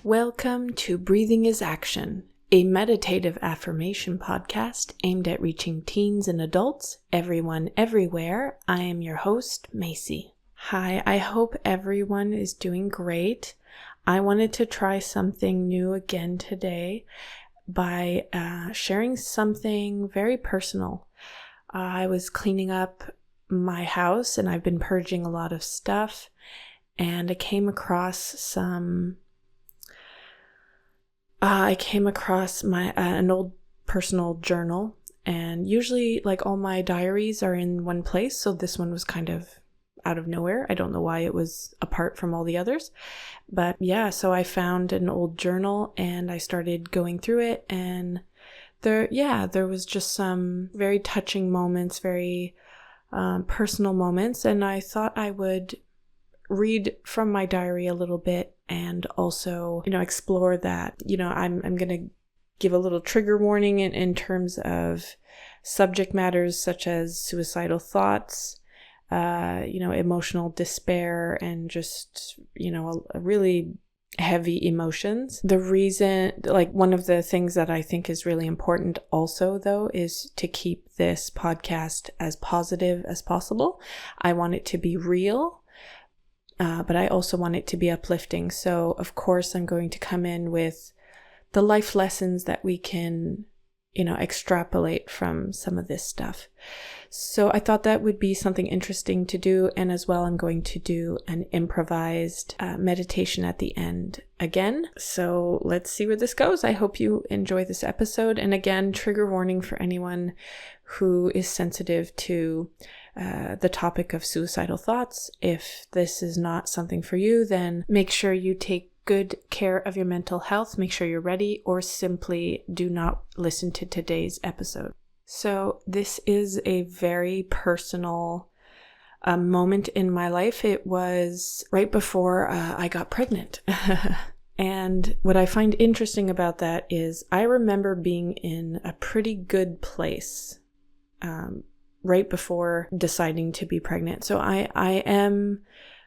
Welcome to Breathing is Action, a meditative affirmation podcast aimed at reaching teens and adults, everyone, everywhere. I am your host, Macy. Hi, I hope everyone is doing great. I wanted to try something new again today by sharing something very personal. I was cleaning up my house and I've been purging a lot of stuff, and I came across an old personal journal, and usually like all my diaries are in one place, so this one was kind of out of nowhere. I don't know why it was apart from all the others, but yeah, so I found an old journal and I started going through it, and there was just some very touching moments, very personal moments, and I thought I would read from my diary a little bit and also, explore that. I'm going to give a little trigger warning in terms of subject matters such as suicidal thoughts, emotional despair, and just, a really heavy emotions. The reason, one of the things that I think is really important also, though, is to keep this podcast as positive as possible. I want it to be real. But I also want it to be uplifting. So, of course, I'm going to come in with the life lessons that we can, extrapolate from some of this stuff. So I thought that would be something interesting to do. And as well, I'm going to do an improvised meditation at the end again. So let's see where this goes. I hope you enjoy this episode. And again, trigger warning for anyone who is sensitive to the topic of suicidal thoughts. If this is not something for you, then make sure you take good care of your mental health. Make sure you're ready, or simply do not listen to today's episode. So this is a very personal moment in my life. It was right before I got pregnant. And what I find interesting about that is I remember being in a pretty good place right before deciding to be pregnant. So I am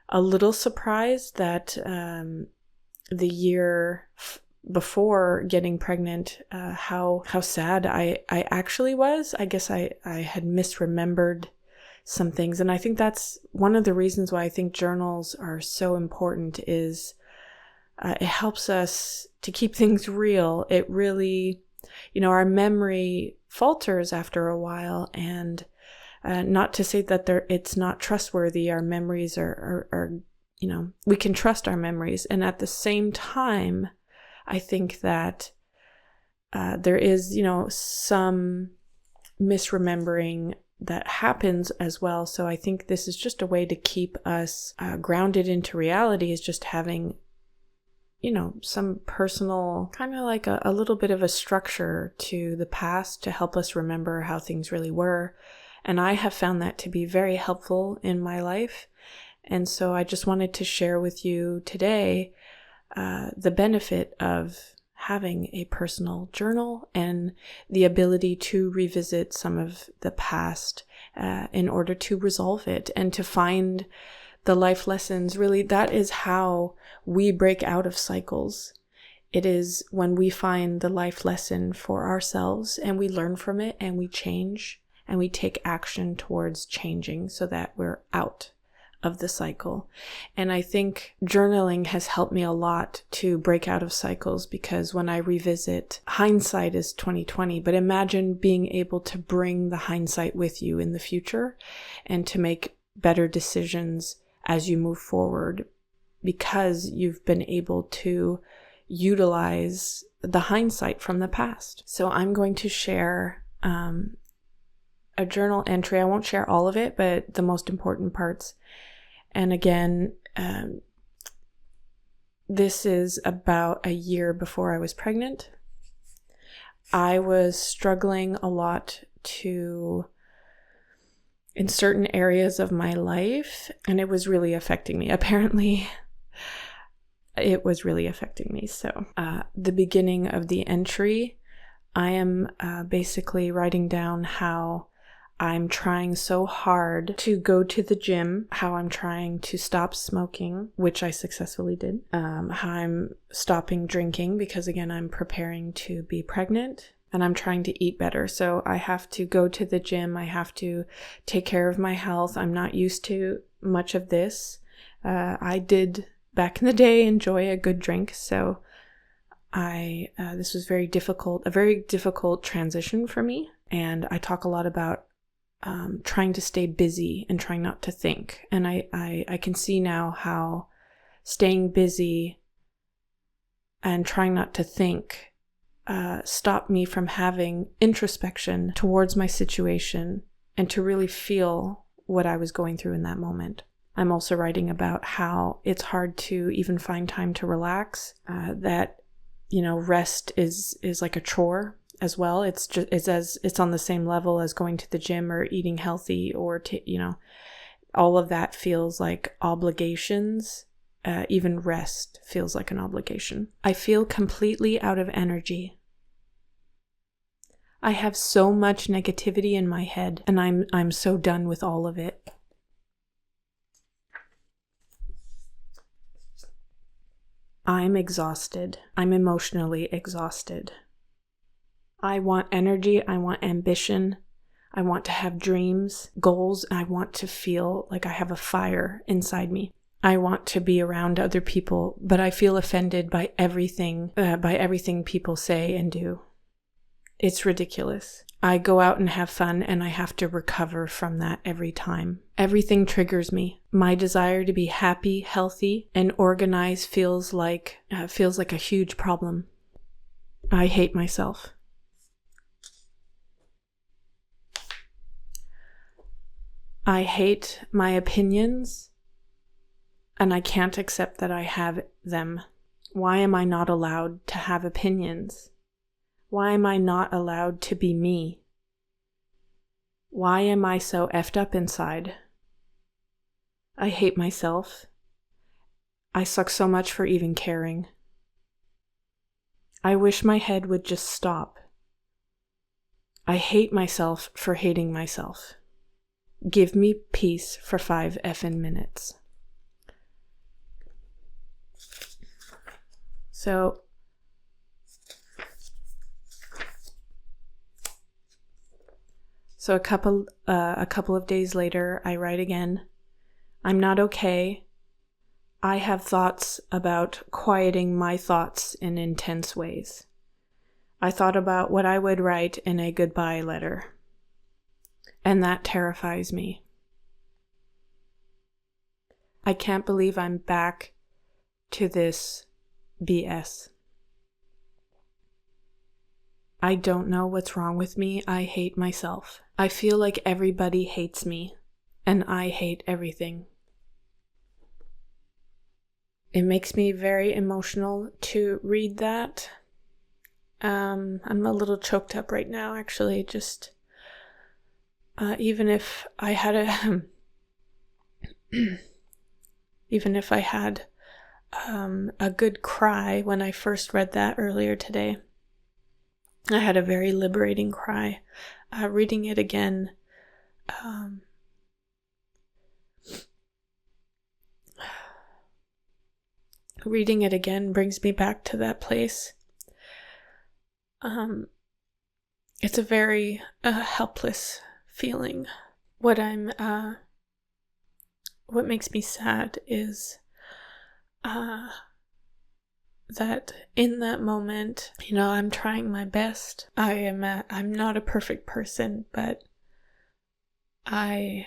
a little surprised that the year before getting pregnant, how sad I actually was. I guess I had misremembered some things. And I think that's one of the reasons why I think journals are so important is it helps us to keep things real. It really, our memory falters after a while, and not to say that it's not trustworthy. Our memories are we can trust our memories. And at the same time, I think that there is, some misremembering that happens as well. So I think this is just a way to keep us grounded into reality, is just having, some personal, kind of like a little bit of a structure to the past to help us remember how things really were. And I have found that to be very helpful in my life. And so I just wanted to share with you today the benefit of having a personal journal and the ability to revisit some of the past in order to resolve it and to find the life lessons. Really, that is how we break out of cycles. It is when we find the life lesson for ourselves and we learn from it and we change and we take action towards changing so that we're out of the cycle. And I think journaling has helped me a lot to break out of cycles, because when I revisit, hindsight is 20/20, but imagine being able to bring the hindsight with you in the future and to make better decisions as you move forward, because you've been able to utilize the hindsight from the past. So I'm going to share a journal entry. I won't share all of it, but the most important parts. And again, this is about a year before I was pregnant. I was struggling a lot in certain areas of my life, and it was really affecting me. Apparently, it was really affecting me. So the beginning of the entry, I am basically writing down how I'm trying so hard to go to the gym, how I'm trying to stop smoking, which I successfully did, how I'm stopping drinking because, again, I'm preparing to be pregnant, and I'm trying to eat better. So I have to go to the gym. I have to take care of my health. I'm not used to much of this. I did, back in the day, enjoy a good drink, so this was a very difficult transition for me. And I talk a lot about trying to stay busy and trying not to think. And I can see now how staying busy and trying not to think stopped me from having introspection towards my situation and to really feel what I was going through in that moment. I'm also writing about how it's hard to even find time to relax, that, rest is like a chore as well. It's on the same level as going to the gym or eating healthy, or all of that feels like obligations. Even rest feels like an obligation. I feel completely out of energy. I have so much negativity in my head, and I'm so done with all of it. I'm exhausted. I'm emotionally exhausted. I want energy. I want ambition. I want to have dreams, goals, and I want to feel like I have a fire inside me. I want to be around other people, but I feel offended by everything people say and do. It's ridiculous. I go out and have fun, and I have to recover from that every time. Everything triggers me. My desire to be happy, healthy, and organized feels like a huge problem. I hate myself. I hate my opinions, and I can't accept that I have them. Why am I not allowed to have opinions? Why am I not allowed to be me? Why am I so effed up inside? I hate myself. I suck so much for even caring. I wish my head would just stop. I hate myself for hating myself. Give me peace for 5 effing minutes. So a couple of days later, I write again. I'm not okay. I have thoughts about quieting my thoughts in intense ways. I thought about what I would write in a goodbye letter, and that terrifies me. I can't believe I'm back to this BS. I don't know what's wrong with me. I hate myself. I feel like everybody hates me, and I hate everything. It makes me very emotional to read that. I'm a little choked up right now, actually. Just even if I had a good cry when I first read that earlier today. I had a very liberating cry. Reading it again, brings me back to that place. It's a very helpless feeling. What makes me sad is that in that moment, I'm trying my best. I'm not a perfect person, but I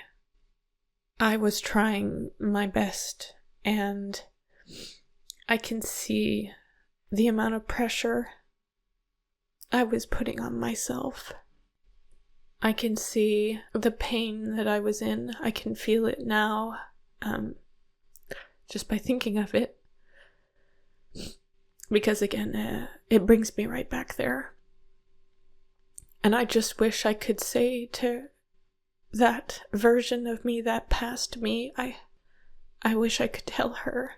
was trying my best, and I can see the amount of pressure I was putting on myself. I can see the pain that I was in. I can feel it now, just by thinking of it. Because again, it brings me right back there. And I just wish I could say to that version of me, that past me, I wish I could tell her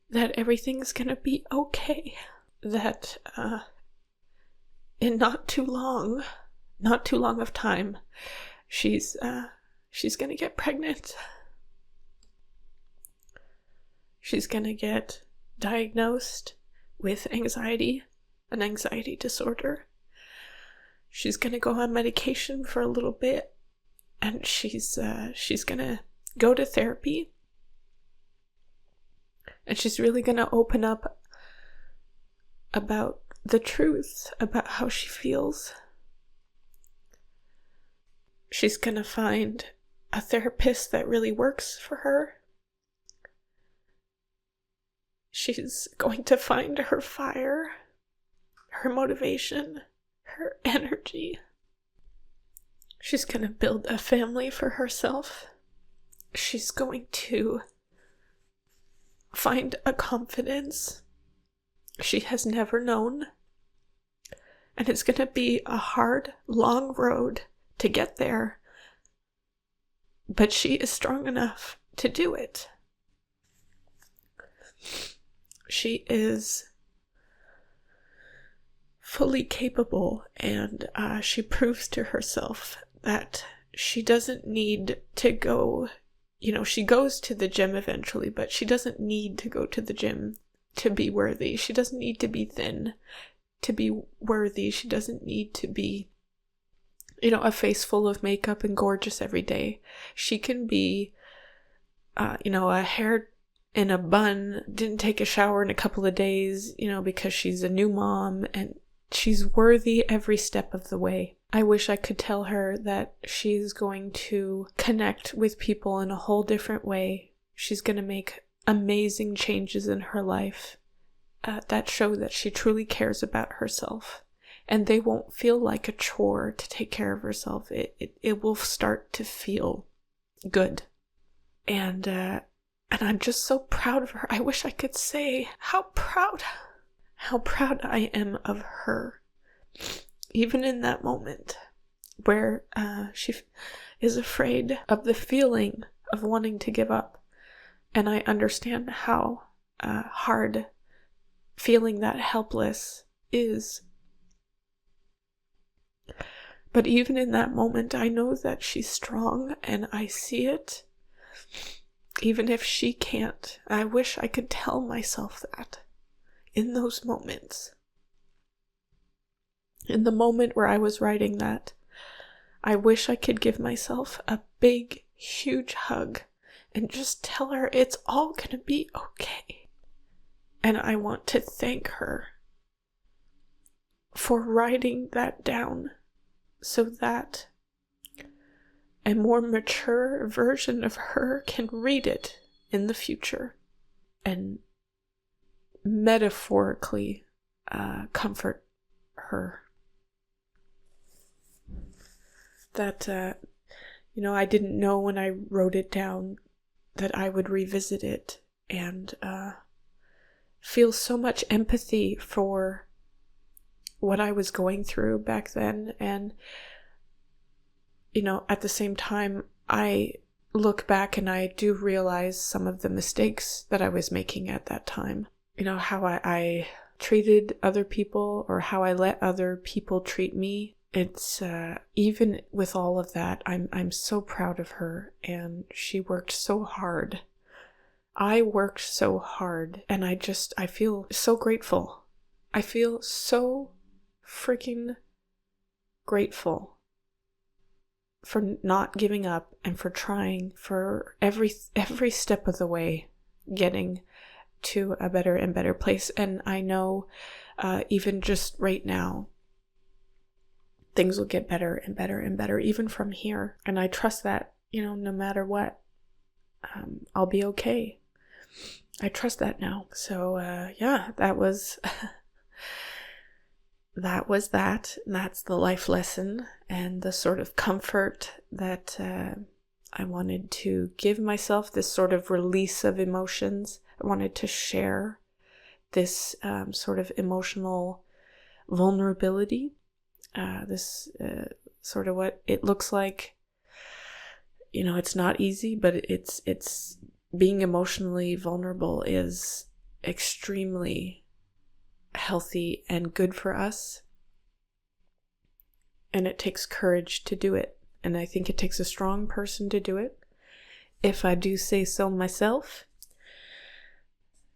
that everything's gonna be okay. That in not too long of time, she's gonna get pregnant. She's gonna get diagnosed with anxiety, an anxiety disorder. She's gonna go on medication for a little bit, and she's gonna go to therapy, and she's really gonna open up about the truth about how she feels. She's gonna find a therapist that really works for her. She's going to find her fire, her motivation, her energy. She's going to build a family for herself. She's going to find a confidence she has never known. And it's going to be a hard, long road to get there. But she is strong enough to do it. She is fully capable, and she proves to herself that she doesn't need to go, she goes to the gym eventually, but she doesn't need to go to the gym to be worthy. She doesn't need to be thin to be worthy. She doesn't need to be, a face full of makeup and gorgeous every day. She can be, a hair in a bun, didn't take a shower in a couple of days, because she's a new mom, and she's worthy every step of the way. I wish I could tell her that she's going to connect with people in a whole different way. She's going to make amazing changes in her life that show that she truly cares about herself. And they won't feel like a chore to take care of herself. It will start to feel good. And I'm just so proud of her. I wish I could say how proud I am of her. Even in that moment where she is afraid of the feeling of wanting to give up. And I understand how hard feeling that helpless is. But even in that moment, I know that she's strong, and I see it. Even if she can't, I wish I could tell myself that in those moments. In the moment where I was writing that, I wish I could give myself a big, huge hug and just tell her it's all gonna be okay. And I want to thank her for writing that down so that a more mature version of her can read it in the future and metaphorically comfort her. That, I didn't know when I wrote it down that I would revisit it and feel so much empathy for what I was going through back then. And at the same time, I look back and I do realize some of the mistakes that I was making at that time. How I treated other people, or how I let other people treat me. It's, even with all of that, I'm so proud of her, and she worked so hard. I worked so hard, and I feel so grateful. I feel so freaking grateful for not giving up and for trying for every step of the way, getting to a better and better place. And I know even just right now, things will get better and better and better, even from here. And I trust that, no matter what, I'll be okay. I trust that now. So that was that. And that's the life lesson and the sort of comfort that I wanted to give myself, this sort of release of emotions. I wanted to share this sort of emotional vulnerability, this sort of what it looks like. It's not easy, but it's being emotionally vulnerable is extremely healthy and good for us. And it takes courage to do it. And I think it takes a strong person to do it, if I do say so myself.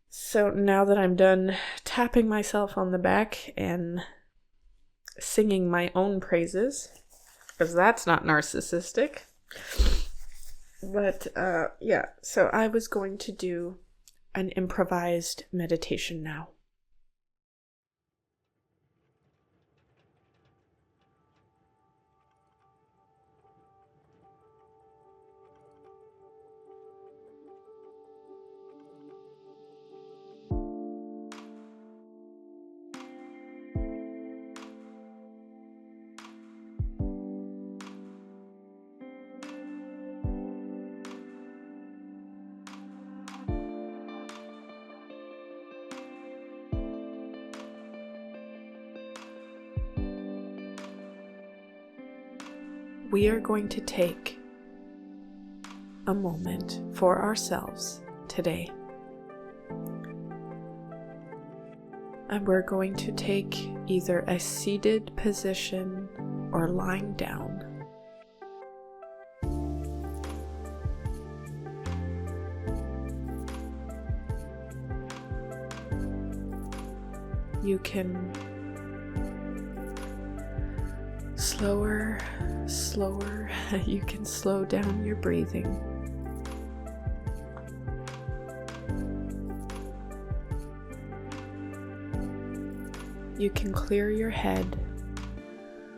So now that I'm done tapping myself on the back and singing my own praises, because that's not narcissistic. But yeah, so I was going to do an improvised meditation now. We are going to take a moment for ourselves today. And we're going to take either a seated position or lying down. You can slower, you can slow down your breathing. You can clear your head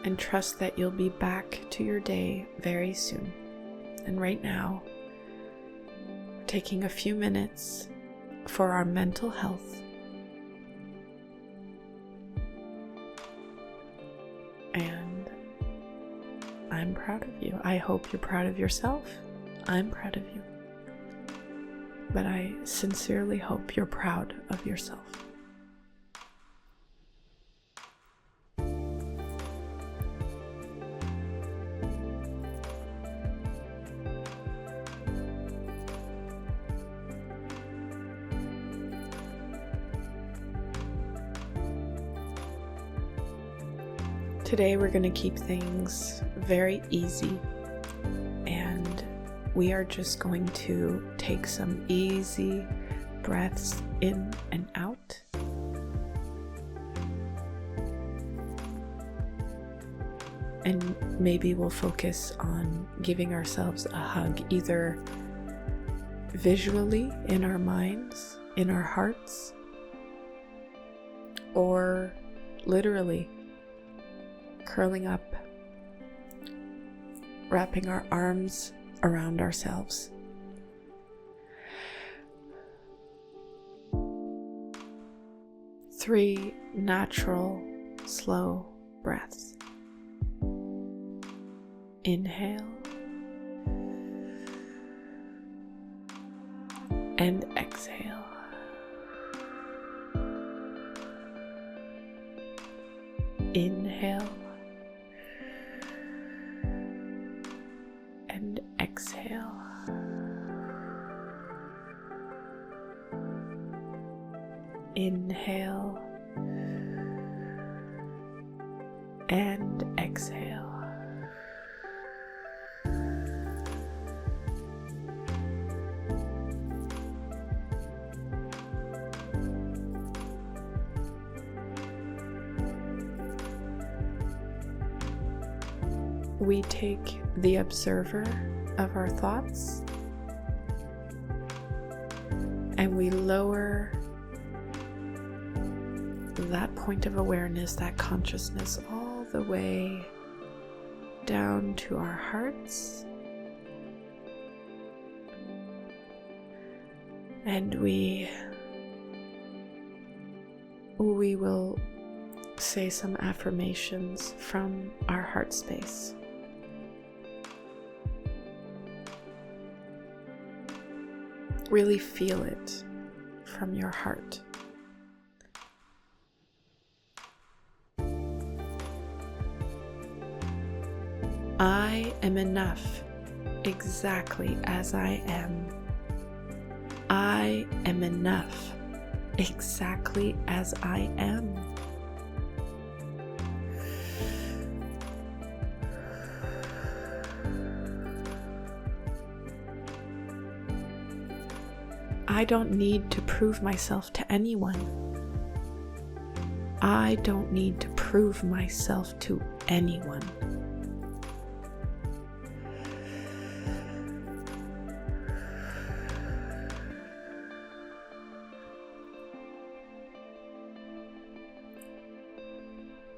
and trust that you'll be back to your day very soon. And right now, we're taking a few minutes for our mental health. And I'm proud of you. I hope you're proud of yourself. I'm proud of you. But I sincerely hope you're proud of yourself. Today we're going to keep things very easy, and we are just going to take some easy breaths in and out. And maybe we'll focus on giving ourselves a hug, either visually in our minds, in our hearts, or literally curling up, wrapping our arms around ourselves. Three natural, slow breaths. Inhale and exhale. Inhale and exhale. Inhale and exhale. We take the observer of our thoughts and we lower that point of awareness, that consciousness, all the way down to our hearts. And we will say some affirmations from our heart space. Really feel it from your heart. I am enough exactly as I am. I am enough exactly as I am. I don't need to prove myself to anyone. I don't need to prove myself to anyone.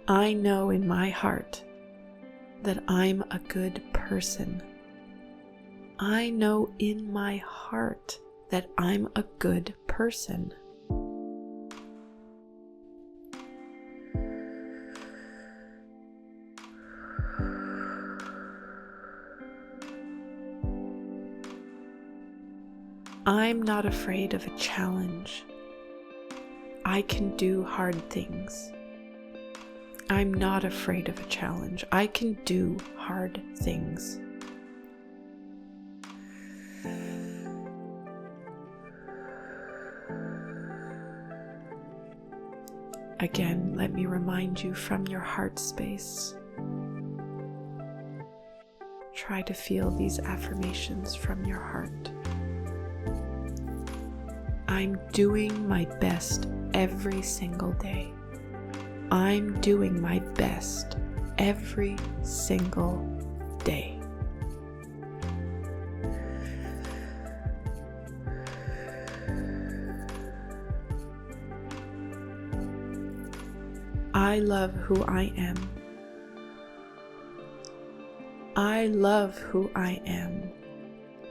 I know in my heart that I'm a good person. I know in my heart that I'm a good person. I'm not afraid of a challenge. I can do hard things. I'm not afraid of a challenge. I can do hard things. Again, let me remind you from your heart space. Try to feel these affirmations from your heart. I'm doing my best every single day. I'm doing my best every single day. I love who I am. I love who I am.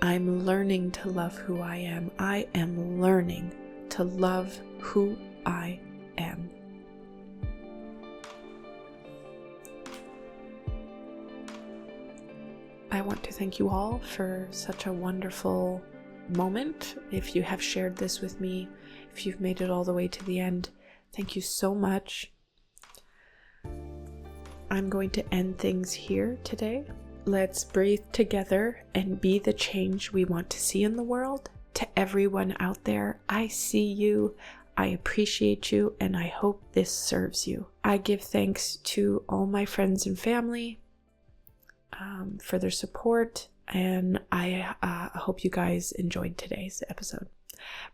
I'm learning to love who I am. I am learning to love who I am. I want to thank you all for such a wonderful moment. If you have shared this with me, if you've made it all the way to the end, thank you so much. I'm going to end things here today. Let's breathe together and be the change we want to see in the world. To everyone out there, I see you, I appreciate you, and I hope this serves you. I give thanks to all my friends and family for their support, and I hope you guys enjoyed today's episode.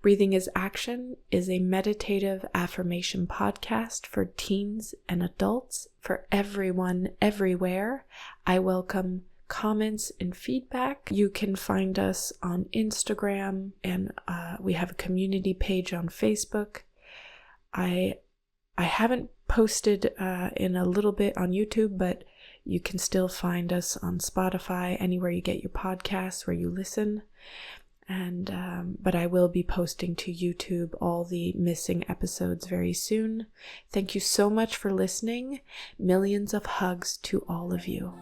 Breathing is Action is a meditative affirmation podcast for teens and adults, for everyone, everywhere. I welcome comments and feedback. You can find us on Instagram, and we have a community page on Facebook. I haven't posted in a little bit on YouTube, but you can still find us on Spotify, anywhere you get your podcasts, where you listen. And but I will be posting to YouTube all the missing episodes very soon. Thank you so much for listening. Millions of hugs to all of you.